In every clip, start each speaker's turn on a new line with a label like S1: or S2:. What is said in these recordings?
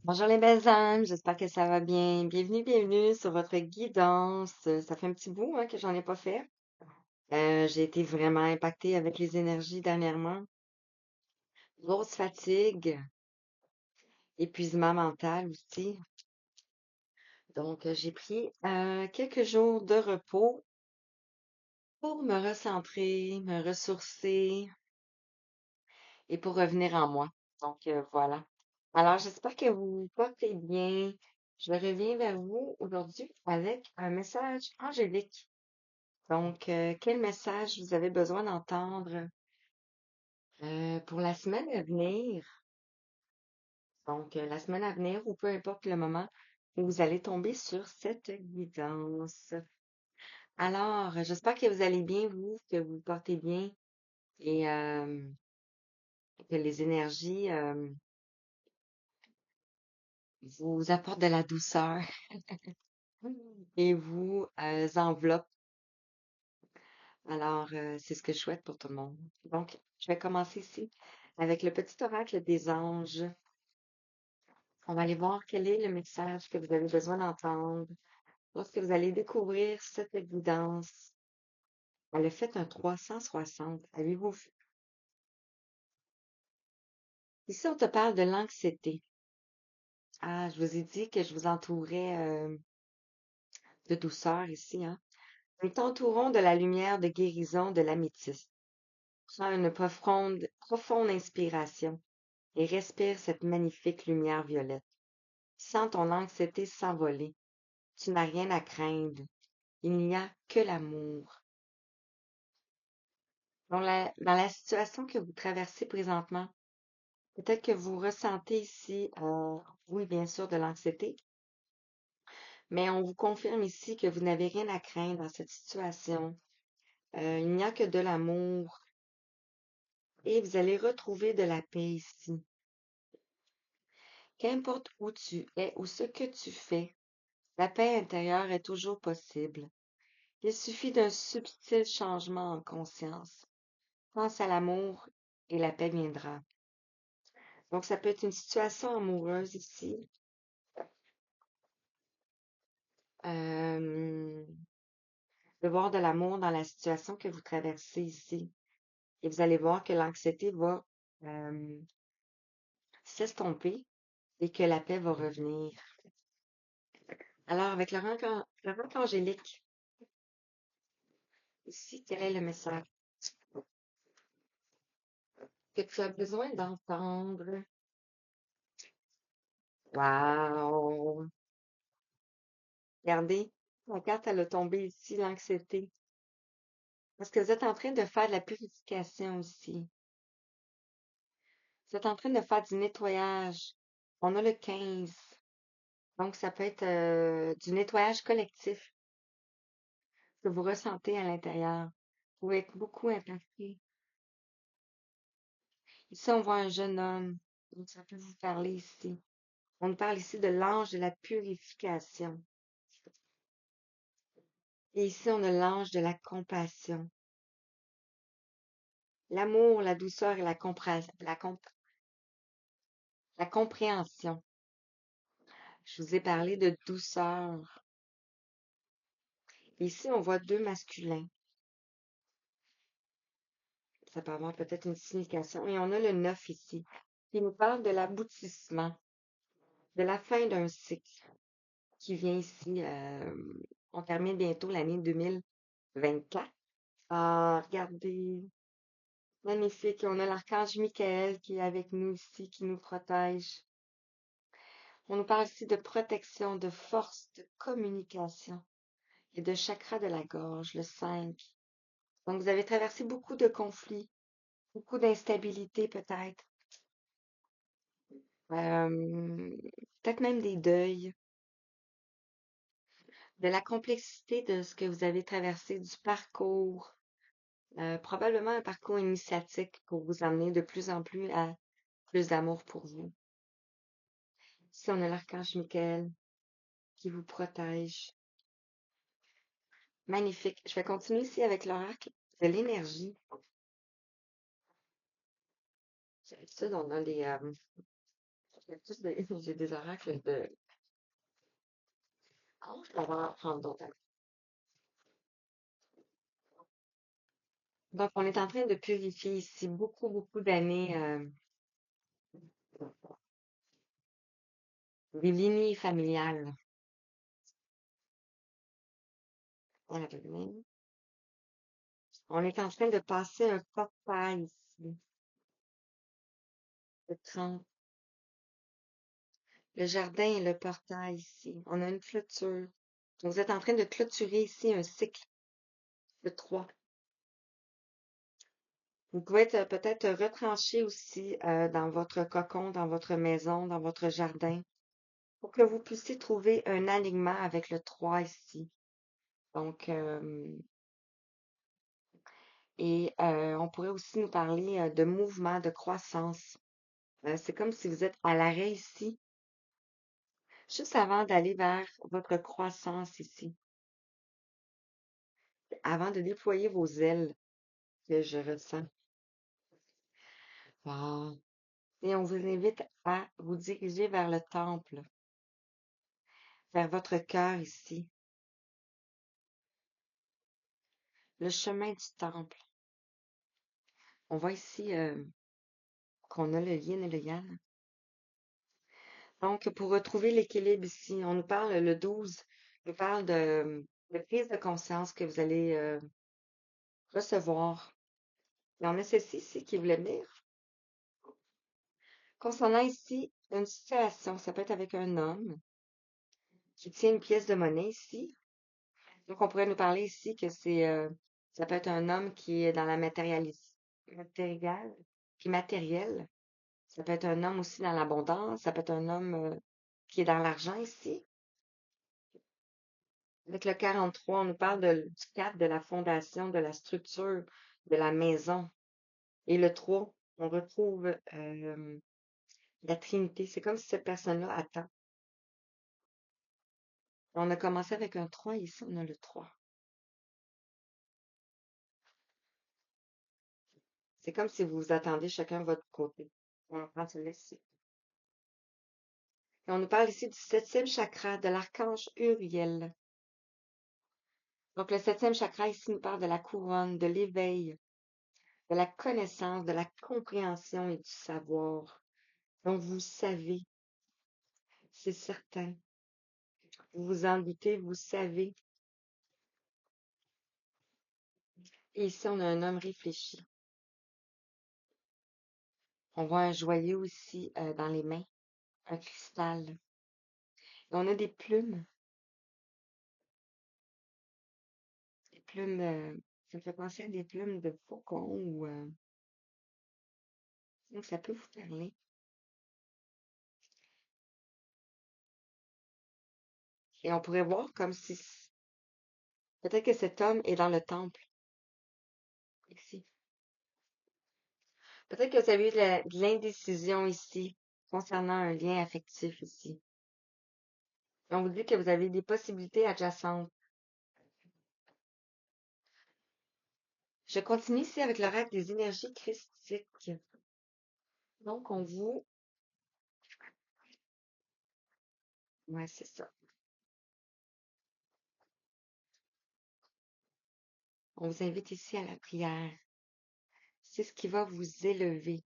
S1: Bonjour les belles âmes, j'espère que ça va bien. Bienvenue, bienvenue sur votre guidance. Ça fait un petit bout que j'en ai pas fait. J'ai été vraiment impactée avec les énergies dernièrement. Grosse fatigue, épuisement mental aussi. Donc, j'ai pris quelques jours de repos pour me recentrer, me ressourcer et pour revenir en moi. Donc, voilà. Alors, j'espère que vous vous portez bien. Je reviens vers vous aujourd'hui avec un message angélique. Donc, quel message vous avez besoin d'entendre pour la semaine à venir? Donc, la semaine à venir, ou peu importe le moment où vous allez tomber sur cette guidance. Alors, j'espère que vous allez bien, vous, que vous vous portez bien et que les énergies vous apportent de la douceur et vous enveloppent. Alors, c'est ce que je souhaite pour tout le monde. Donc, je vais commencer ici avec le petit oracle des anges. On va aller voir quel est le message que vous avez besoin d'entendre lorsque vous allez découvrir cette guidance. Elle a fait un 360. Avez-vous vu? Ici, on te parle de l'anxiété. Ah, je vous ai dit que je vous entourais de douceur ici, hein. Nous t'entourons de la lumière de guérison de l'améthyste. Prends une profonde inspiration et respire cette magnifique lumière violette. Sens ton anxiété s'envoler. Tu n'as rien à craindre. Il n'y a que l'amour. Dans la situation que vous traversez présentement, peut-être que vous ressentez ici, oui, bien sûr, de l'anxiété, mais on vous confirme ici que vous n'avez rien à craindre dans cette situation. Il n'y a que de l'amour et vous allez retrouver de la paix ici. Qu'importe où tu es ou ce que tu fais, la paix intérieure est toujours possible. Il suffit d'un subtil changement en conscience. Pense à l'amour et la paix viendra. Donc, ça peut être une situation amoureuse ici. Euh, de voir de l'amour dans la situation que vous traversez ici. Et vous allez voir que l'anxiété va euh, s'estomper et que la paix va revenir. Alors, avec le rank angélique, ici, quel est le message que tu as besoin d'entendre? Wow! Regardez, la carte, elle a tombé ici, l'anxiété. Parce que vous êtes en train de faire de la purification ici. Vous êtes en train de faire du nettoyage. On a le 15. Donc, ça peut être du nettoyage collectif que vous ressentez à l'intérieur. Vous pouvez être beaucoup impacté. Ici, on voit un jeune homme. Donc, ça peut vous parler ici. On nous parle ici de l'ange de la purification. Et ici, on a l'ange de la compassion. L'amour, la douceur et la compréhension. Je vous ai parlé de douceur. Ici, on voit deux masculins. Ça peut avoir peut-être une signification. Et on a le 9 ici, qui nous parle de l'aboutissement, de la fin d'un cycle qui vient ici. On termine bientôt l'année 2024. Ah, regardez, magnifique. On a l'archange Michael qui est avec nous ici, qui nous protège. On nous parle ici de protection, de force, de communication et de chakra de la gorge, le 5. Donc, vous avez traversé beaucoup de conflits, beaucoup d'instabilité peut-être, euh, peut-être même des deuils, de la complexité de ce que vous avez traversé, du parcours, probablement un parcours initiatique pour vous amener de plus en plus à plus d'amour pour vous. Ici, on a l'archange Michael qui vous protège. Magnifique. Je vais continuer ici avec l'oracle de l'énergie. D'habitude, on a les J'ai des oracles de... Ah, on va prendre d'autres. Donc, on est en train de purifier ici beaucoup d'années des lignées familiales. Voilà, on est en train de passer un portail ici, de 30. Le jardin et le portail ici. On a une clôture. Donc, vous êtes en train de clôturer ici un cycle de 3. Vous pouvez être peut-être retranché aussi dans votre cocon, dans votre maison, dans votre jardin, pour que vous puissiez trouver un alignement avec le 3 ici. Donc, on pourrait aussi nous parler de mouvement, de croissance. C'est comme si vous êtes à l'arrêt ici, juste avant d'aller vers votre croissance ici, avant de déployer vos ailes que je ressens. Wow. Et on vous invite à vous diriger vers le temple, vers votre cœur ici, le chemin du temple. On voit ici qu'on a le yin et le yang. Donc, pour retrouver l'équilibre ici, on nous parle le 12, on nous parle de prise de conscience que vous allez recevoir. Et on a ceci ici qui voulait dire. Concernant ici une situation, ça peut être avec un homme qui tient une pièce de monnaie ici. Donc, on pourrait nous parler ici que ça peut être un homme qui est dans la matériel, qui est matériel. Ça peut être un homme aussi dans l'abondance. Ça peut être un homme qui est dans l'argent ici. Avec le 43, on nous parle du 4, de la fondation, de la structure, de la maison. Et le 3, on retrouve la Trinité. C'est comme si cette personne-là attend. On a commencé avec un 3, ici on a le 3. C'est comme si vous vous attendez chacun de votre côté. On prend celui ici. Et on nous parle ici du 7e chakra, de l'archange Uriel. Donc le 7e chakra ici nous parle de la couronne, de l'éveil, de la connaissance, de la compréhension et du savoir. Donc vous savez, c'est certain. Vous vous en doutez, vous savez. Et ici, on a un homme réfléchi. On voit un joyau ici dans les mains, un cristal. Et on a des plumes, ça me fait penser à des plumes de faucon ou donc ça peut vous parler. Et on pourrait voir comme si peut-être que cet homme est dans le temple ici. Peut-être que vous avez eu de l'indécision ici concernant un lien affectif ici. Et on vous dit que vous avez des possibilités adjacentes. Je continue ici avec le rêve des énergies christiques. Donc, ouais, c'est ça. On vous invite ici à la prière. C'est ce qui va vous élever.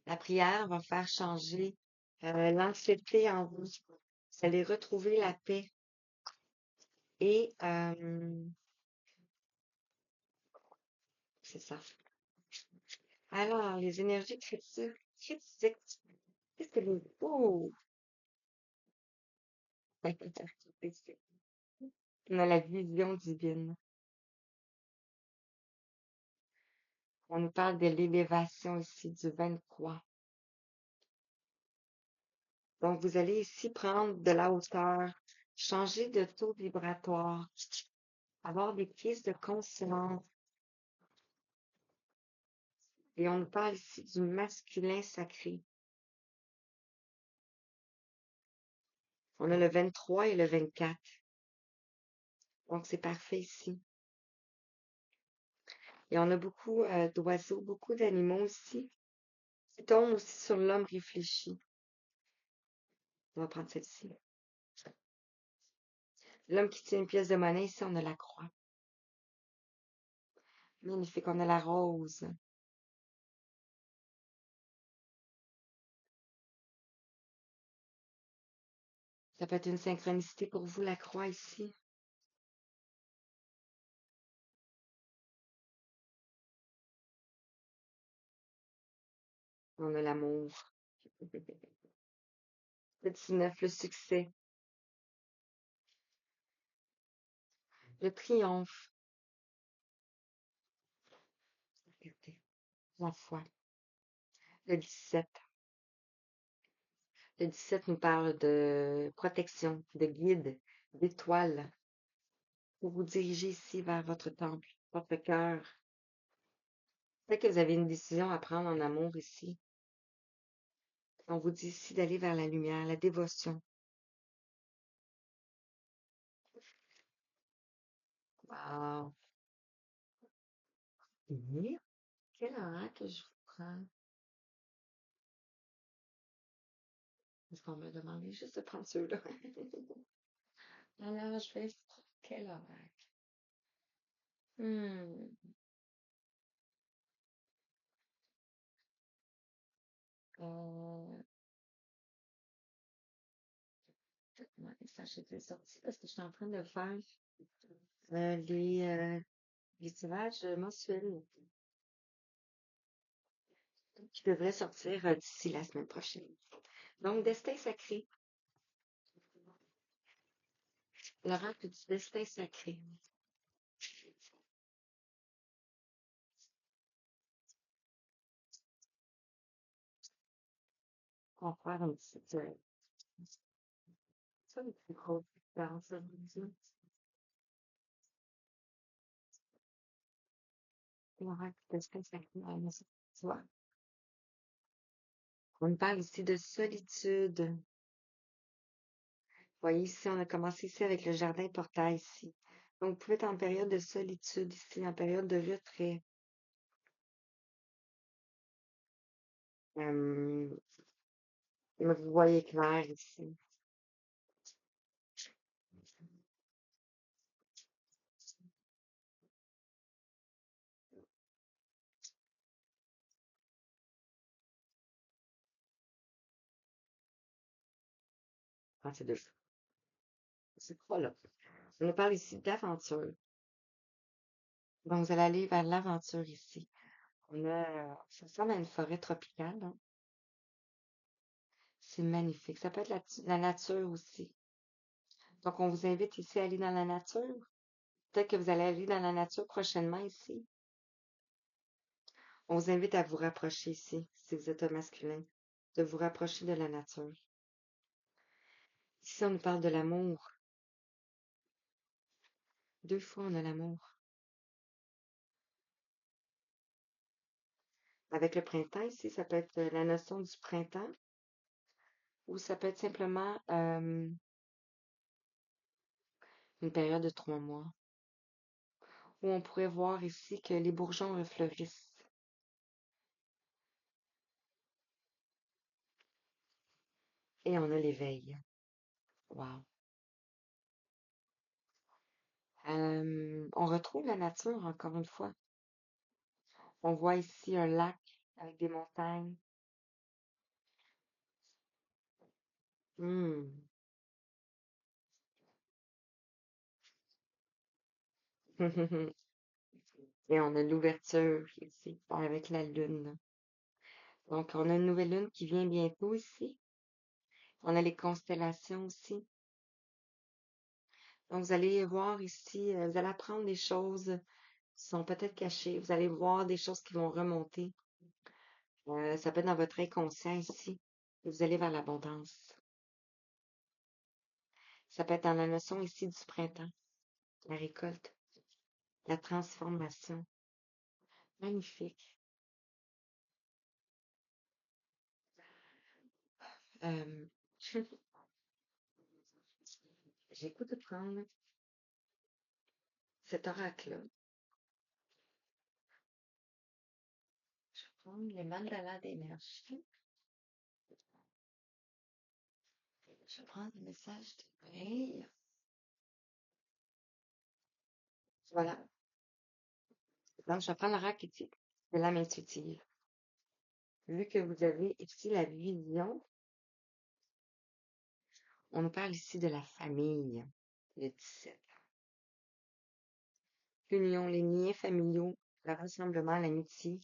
S1: La prière va faire changer l'anxiété en vous. Vous allez retrouver la paix. Et c'est ça. Alors, les énergies critiques. Qu'est-ce que vous... Oh! On a la vision divine. On nous parle de l'élévation ici du 23. Donc, vous allez ici prendre de la hauteur, changer de taux vibratoire, avoir des prises de conscience. Et on nous parle ici du masculin sacré. On a le 23 et le 24. Donc, c'est parfait ici. Et on a beaucoup d'oiseaux, beaucoup d'animaux ici qui tombent aussi sur l'homme réfléchi. On va prendre celle-ci. L'homme qui tient une pièce de monnaie, ici, on a la croix. Magnifique, on a la rose. Ça peut être une synchronicité pour vous, la croix ici. On a l'amour. Le 19, le succès, le triomphe, regardez, la foi. Le 17. Le 17 nous parle de protection, de guide, d'étoiles, pour vous diriger ici vers votre temple, votre cœur. Peut-être que vous avez une décision à prendre en amour ici. On vous dit ici d'aller vers la lumière, la dévotion. Wow. Et quel oracle que je vous prends? Parce qu'on m'a demandé juste de prendre ceux-là. Alors, je vais quel oracle? Hmm. Euh, ça, j'ai sorti parce que je suis en train de faire les tirages mensuels qui devraient sortir d'ici la semaine prochaine. Donc, destin sacré. L'oracle du destin sacré. On va faire une petite, ça, une plus grosse différence, ça, je vous dis. L'oracle du destin sacré. Tu vois? On nous parle ici de solitude. Vous voyez, ici, on a commencé ici avec le jardin portail ici. Donc, vous pouvez être en période de solitude ici, en période de retrait. Euh, mais vous voyez clair ici. Ah, c'est deux. C'est quoi là? On nous parle ici d'aventure. Donc, vous allez aller vers l'aventure ici. Ça ressemble à une forêt tropicale, hein. C'est magnifique. Ça peut être la nature aussi. Donc, on vous invite ici à aller dans la nature. Peut-être que vous allez aller dans la nature prochainement ici. On vous invite à vous rapprocher ici, si vous êtes un masculin, de vous rapprocher de la nature. Ici, on nous parle de l'amour. Deux fois, on a l'amour. Avec le printemps ici, ça peut être la notion du printemps ou ça peut être simplement une période de 3 mois où on pourrait voir ici que les bourgeons refleurissent. Et on a l'éveil. Wow. On retrouve la nature encore une fois. On voit ici un lac avec des montagnes. Hmm. Et on a l'ouverture ici avec la lune. Donc, on a une nouvelle lune qui vient bientôt ici. On a les constellations aussi. Donc, vous allez voir ici, vous allez apprendre des choses qui sont peut-être cachées. Vous allez voir des choses qui vont remonter. Ça peut être dans votre inconscient ici. Et vous allez vers l'abondance. Ça peut être dans la notion ici du printemps, la récolte, la transformation. Magnifique. Euh, j'ai le goût de prendre cet oracle-là. Je vais prendre les mandalas d'énergie. Je vais prendre le message de veille. Voilà. Donc, je vais prendre l'archétype de l'âme intuitive. Vu que vous avez ici la vision, on nous parle ici de la famille, le 17. L'union, les liens familiaux, le rassemblement, l'amitié.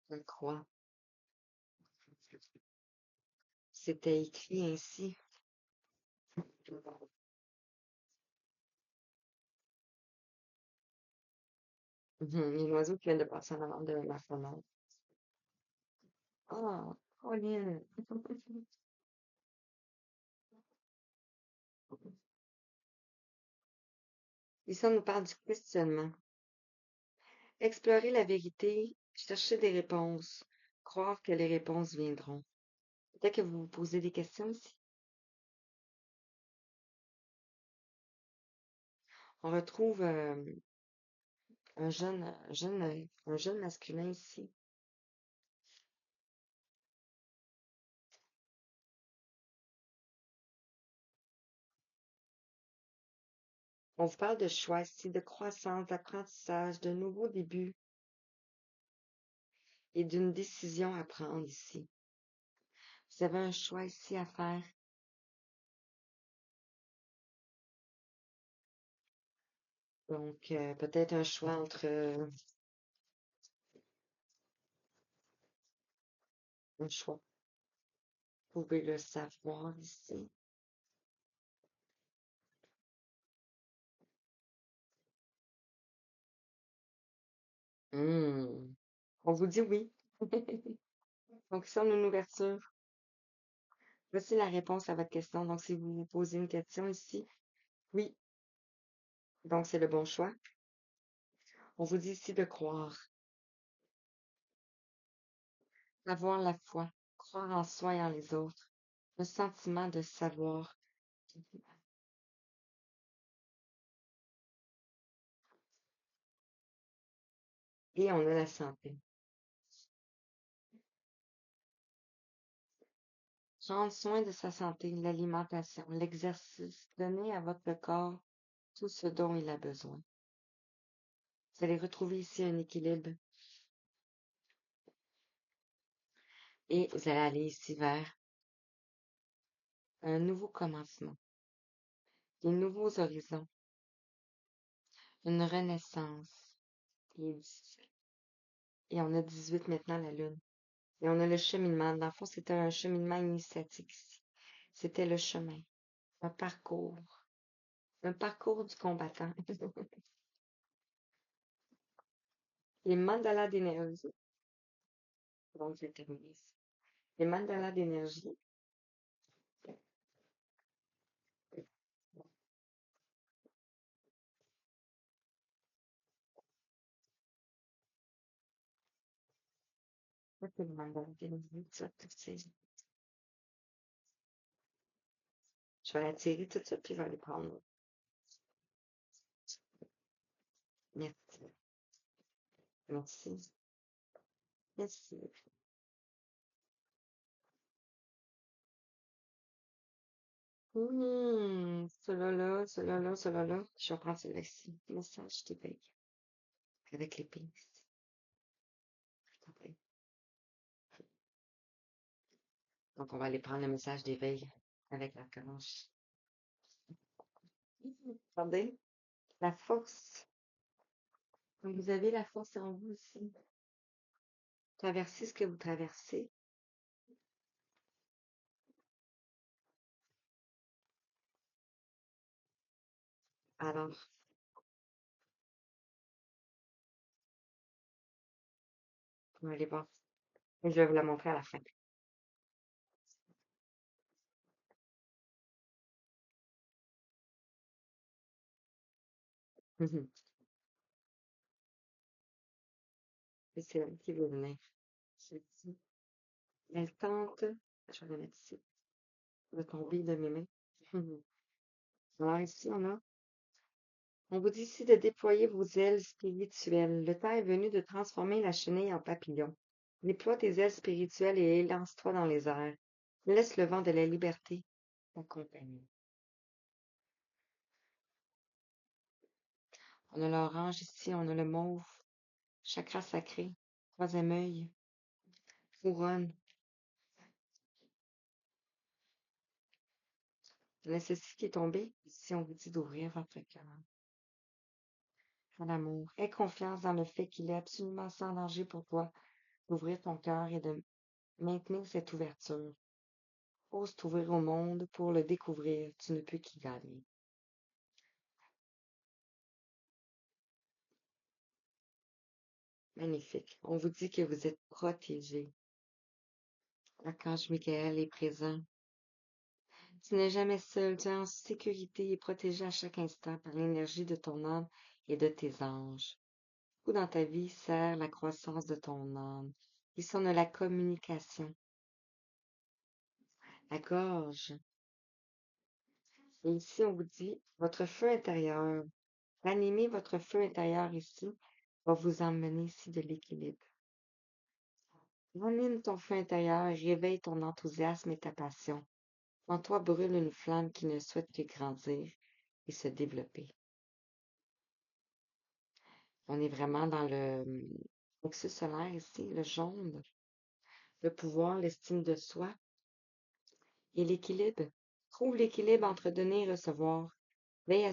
S1: Je le crois. C'était écrit ainsi. Il y a un oiseau qui vient de passer en avant de ma fenêtre. Ah, Pauline. Ici, on nous parle du questionnement. Explorer la vérité, chercher des réponses, croire que les réponses viendront. Peut-être que vous vous posez des questions ici. On retrouve un jeune masculin ici. On vous parle de choix ici, de croissance, d'apprentissage, de nouveaux débuts et d'une décision à prendre ici. Vous avez un choix ici à faire. Donc, peut-être un choix entre un choix. Vous pouvez le savoir ici. Hmm. On vous dit oui. Donc, ici, on a une ouverture. Voici la réponse à votre question. Donc, si vous vous posez une question ici, oui. Donc, c'est le bon choix. On vous dit ici de croire, avoir la foi, croire en soi et en les autres, le sentiment de savoir. Et on a la santé. Prendre soin de sa santé, l'alimentation, l'exercice, donner à votre corps tout ce dont il a besoin. Vous allez retrouver ici un équilibre et vous allez aller ici vers un nouveau commencement, des nouveaux horizons, une renaissance. Et 17. Et on a 18 maintenant la lune. Et on a le cheminement. Dans le fond, c'était un cheminement initiatique ici. C'était le chemin, un parcours du combattant. Les mandalas d'énergie. Donc, je vais terminer ici. Les mandalas d'énergie. Ça, c'est le mandala d'énergie. Je vais la tirer tout de suite, puis je vais aller prendre. Merci. Merci. Merci. Cela là. Je vais prendre celui-ci. Message d'éveil. Avec les pinces. S'il te plaît. Donc, on va aller prendre le message d'éveil avec la canche. Attendez. La force. Donc, vous avez la force en vous aussi. Traversez ce que vous traversez. Alors, on va aller voir. Et je vais vous la montrer à la fin. Et c'est elle qui veut venir. Celle-ci. Elle tente. Je vais la mettre ici. Elle va tomber de mes mains. Alors ici, on a On vous dit ici de déployer vos ailes spirituelles. Le temps est venu de transformer la chenille en papillon. Déploie tes ailes spirituelles et élance-toi dans les airs. Laisse le vent de la liberté t'accompagner. On a l'orange ici, on a le mauve, chakra sacré, troisième œil, couronne. La ceci qui est tombé, ici on vous dit d'ouvrir votre cœur à l'amour. Aie confiance dans le fait qu'il est absolument sans danger pour toi d'ouvrir ton cœur et de maintenir cette ouverture. Ose t'ouvrir au monde pour le découvrir, tu ne peux qu'y gagner. Magnifique. On vous dit que vous êtes protégé. L'archange Michael est présent. Tu n'es jamais seul, tu es en sécurité et protégé à chaque instant par l'énergie de ton âme et de tes anges. Tout dans ta vie sert la croissance de ton âme. Ils sont de la communication, la gorge. Et ici, on vous dit, votre feu intérieur, ranimer votre feu intérieur ici va vous emmener ici de l'équilibre. Ranime ton feu intérieur et réveille ton enthousiasme et ta passion. En toi brûle une flamme qui ne souhaite que grandir et se développer. On est vraiment dans le plexus solaire ici, le jaune, le pouvoir, l'estime de soi et l'équilibre. Trouve l'équilibre entre donner et recevoir. Veille à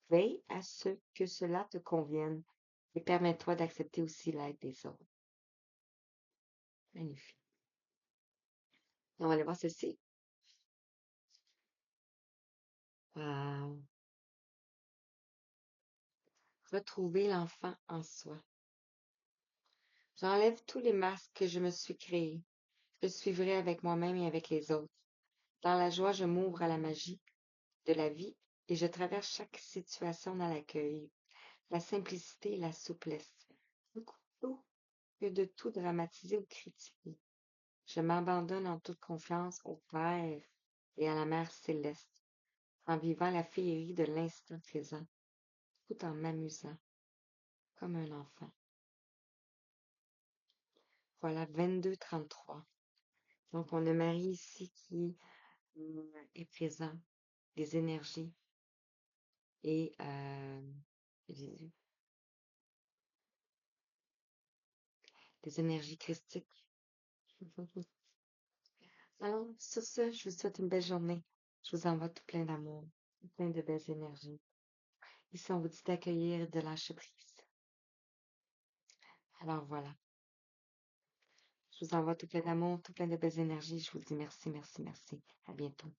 S1: veille à ce que cela te convienne et permets-toi d'accepter aussi l'aide des autres. Magnifique. On va aller voir ceci. Wow. Retrouver l'enfant en soi. J'enlève tous les masques que je me suis créés. Je suis vrai avec moi-même et avec les autres. Dans la joie, je m'ouvre à la magie de la vie et je traverse chaque situation dans l'accueil, la simplicité et la souplesse. Plutôt que de tout dramatiser ou critiquer. Je m'abandonne en toute confiance au Père et à la Mère céleste, en vivant la féerie de l'instant présent, tout en m'amusant comme un enfant. Voilà, 22-33. Donc, on a Marie ici qui est présent, des énergies et Jésus, des énergies christiques. Alors, sur ce, je vous souhaite une belle journée. Je vous envoie tout plein d'amour, tout plein de belles énergies. Ici, on vous dit d'accueillir et de lâcher prise. Alors voilà, je vous envoie tout plein d'amour, tout plein de belles énergies. Je vous dis merci, merci, merci. À bientôt.